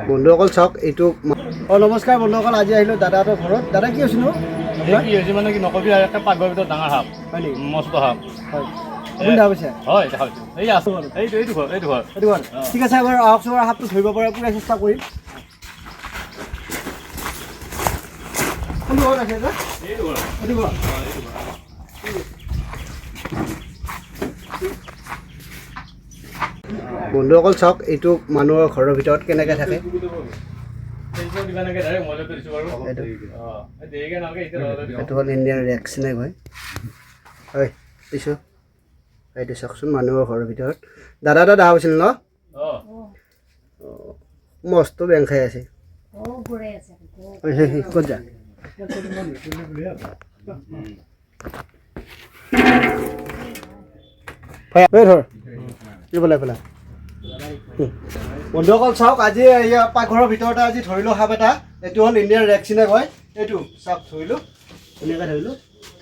বন্ধুসকল চাওক এইটো নমস্কাৰ বন্ধুসকল আজি আহিলোঁ দাদাহঁতৰ ঘৰত দাদা কি হৈছিল কি হৈছে মানে কি নকবি আৰু একটা পাকঘৰৰ ভিতৰত ডাঙৰ সাপ হয় নেকি মস্ত সাপ হয় আপুনি দেখা পাইছে হয় দেখা পাইছোঁ এই আছোঁ বাৰু এইটো ঘৰ এইটো ঘৰ ঠিক আছে এবাৰ আহকচোন বাৰু সাপটো ধৰিব পৰা পুৰা চেষ্টা কৰিম কোনটো ঘৰত আছে এইটো ঘৰ এইটো ঘৰ বন্ধুসকল চাওক এইটো মানুহৰ ঘৰৰ ভিতৰত কেনেকৈ থাকে এইটো হ'ল ইণ্ডিয়ান ৰেক স্নেক হয় হয় দিছোঁ এইটো চাওকচোন মানুহৰ ঘৰৰ ভিতৰত দাদা দেখা পাইছিল ন মস্ত বেং খাই আছে ক'ত যা ধৰ কি পেলাই বন্ধুসকল চাওক আজি পাকঘৰৰ ভিতৰতে আজি ধৰিলোঁ সাপ এটা এইটো হ'ল ইণ্ডিয়ান ৰেক স্নেক হয় এইটো চাওক ধৰিলোঁ ধুনীয়াকৈ ধৰিলোঁ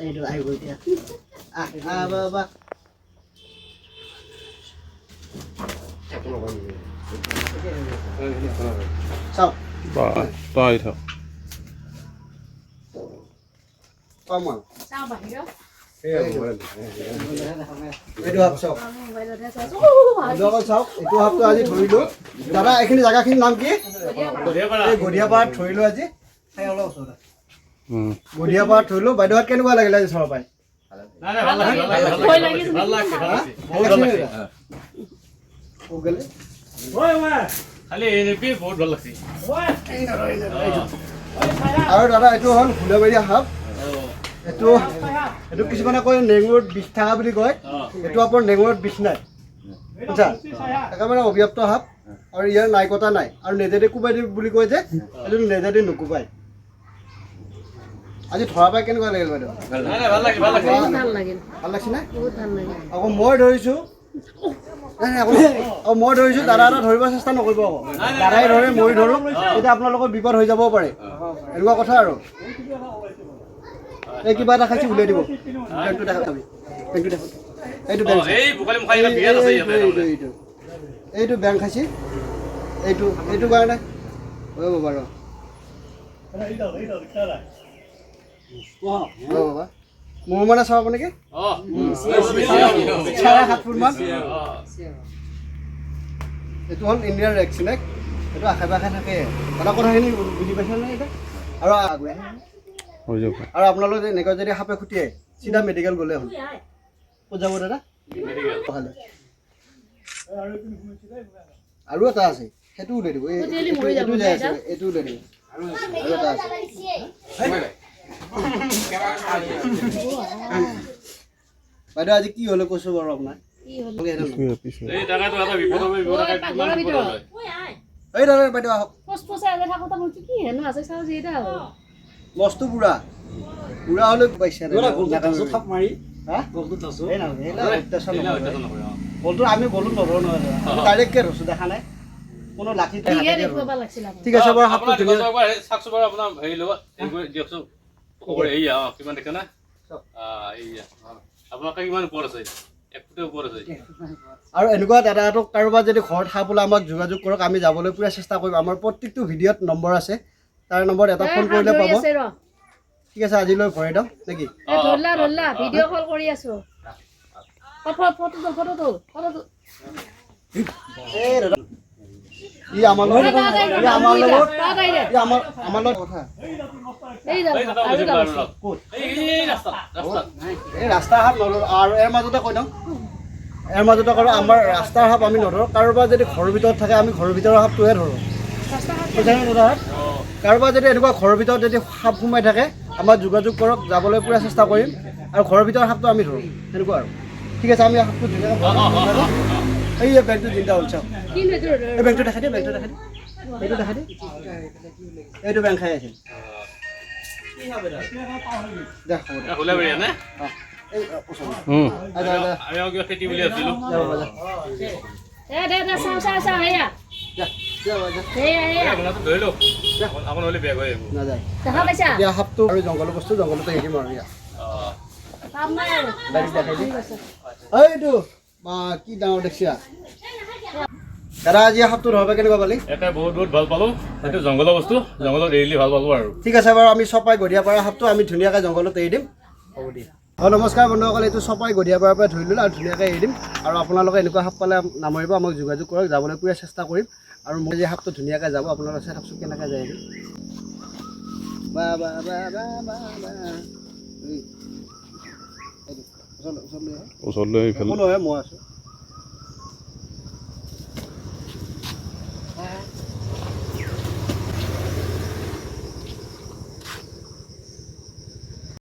এইটো আহিব এতিয়া চাওক এইটো সাপ চাওক চাওক এইটো সাপটো আজি ধৰিলোঁ দাদা এইখিনি জেগাখিনিৰ নাম কি এই গধীয়াপাৰাত ধৰিলোঁ আজি অলপ ওচৰতে গধীয়াপাৰাত ধৰিলোঁ বাইদেউহঁত কেনেকুৱা লাগিলে আজি চৰ পাই আৰু দাদা এইটো হ'ল হুলেবেৰীয়া সাপ এইটো এইটো কিছুমানে কয় নেঙুৰত বিষ থকা বুলি কয় এইটো আপোনাৰ নেঙুৰত বিষ নাই বুজা একেবাৰে অব্যাপ্ত সাপ আৰু ইয়াৰ নাইকতা নাই আৰু নেজেদি কোবাই দিব বুলি কয় যে এইটো নেজেদি নুকুবাই আজি ধৰা পাই কেনেকুৱা লাগিল বাইদেউ ভাল লাগিছে নে আকৌ মই ধৰিছোঁ মই ধৰিছোঁ দাদা এটা ধৰিব চেষ্টা নকৰিব আকৌ দাদাই ধৰে মই ধৰোঁ তেতিয়া আপোনালোকৰ বিপদ হৈ যাবও পাৰে এনেকুৱা কথা আৰু এই কিবা এটা খাইছে উলিয়াই দিব বেংকটো দেখা পাবি বেংকটো দেখা এইটো বেংক এইটো বেংক খাইছে এইটো কাৰণে হ'ব বাৰু বাবা মোৰ মানে চাব নেকি 7 ফুটমান এইটো হ'ল ইণ্ডিয়ান ৰেক স্নেক এইটো আশে পাশে থাকে এটা কথাখিনি বুজি পাইছে নে এতিয়া আৰু আগুৱাই আৰু আপোনালোকে এনেকৈ যদি সাপে খুটিয়ে চিধা মেডিকেল গ'লে হ'ল ক'ত যাব দাদা আৰু এটা আছে সেইটো উলিয়াই দিব এইটো যাই আছে এইটো উলিয়াই দিব আৰু এটা আছে বাইদেউ আজি কি হ'লে কৈছোঁ বাৰু আপোনাৰ এই দাদা বাইদেউ আহক মস্ত বুঢ়া হ'লে পাইছে বলটো আমি বলো নধৰো নহয় ডাইৰেক্টকে ধৰছোঁ দেখা নাই কোনো লাঠি ঠিক আছে বাৰু আৰু এনেকুৱা দাদাহঁতক কাৰোবাৰ যদি ঘৰত সাপ ওলাই আমাক যোগাযোগ কৰক আমি যাবলৈ পুৰা চেষ্টা কৰিম আমাৰ প্ৰত্যেকটো ভিডিঅ'ত নম্বৰ আছে তাৰ নম্বৰত এটা ফোন কৰিলে পাব ঠিক আছে আজিলৈ ভৰাই দিওঁ নেকি ভিডিঅ' কল কৰি আছো আমাৰ লগত কথা এই ৰাস্তাৰ সাপ নধৰোঁ আৰু এৰ মাজতে কৈ দিওঁ কৰোঁ আমাৰ ৰাস্তাৰ সাপ আমি নধৰোঁ কাৰোবাৰ যদি ঘৰৰ ভিতৰত থাকে আমি ঘৰৰ ভিতৰৰ সাপটোহে ধৰোঁ কাৰোবাৰ যদি এনেকুৱা ঘৰৰ ভিতৰত যদি সাপ সোমাই থাকে আমাৰ যোগাযোগ কৰক যাবলৈ পুৰা চেষ্টা কৰিম আৰু ঘৰৰ ভিতৰৰ সাপটো আমি ধৰোঁ সেনেকুৱা আৰু ঠিক আছে আমি সাপটো ধুনীয়াকৈ এই বেংকটো চিন্তা হ'ল চাওক এই বেংকটো দেখাই দিয়ে এইটো দেখাই দিয়ে এইটো বেংক খাই আছিল সাপটো আৰু জংঘলৰ বস্তু জংঘলতে এৰি দিম আৰু এইটো কি ডাঙৰ দেখিছা দাদা আজি সাপটো ধৰিব কেনেকুৱা পালি একে বহুত বহুত ভাল পালোঁ সেইটো জংঘলৰ বস্তু জংঘলত এৰিলে ভাল পালোঁ আৰু ঠিক আছে বাৰু আমি চপাই গদিয়াপাৰা সাপটো আমি ধুনীয়াকৈ জংঘলত এৰি দিম হ'ব দিয়া নমস্কাৰ বন্ধুসকল এইটো চপাই গদিয়াপাৰাৰ পৰা ধৰি ল'লোঁ আৰু ধুনীয়াকৈ এৰি দিম আৰু আপোনালোকে এনেকুৱা সাপ পালে নামৰিব আমাক যোগাযোগ কৰক যাবলৈ পুৰা চেষ্টা কৰিম আৰু মই যে সাপটো ধুনীয়াকৈ যাব আপোনালোকে চাই থাকচোন কেনেকৈ যায় বা বা বা বা বা বা ওচৰলৈ ওচৰলৈ মই আছোঁ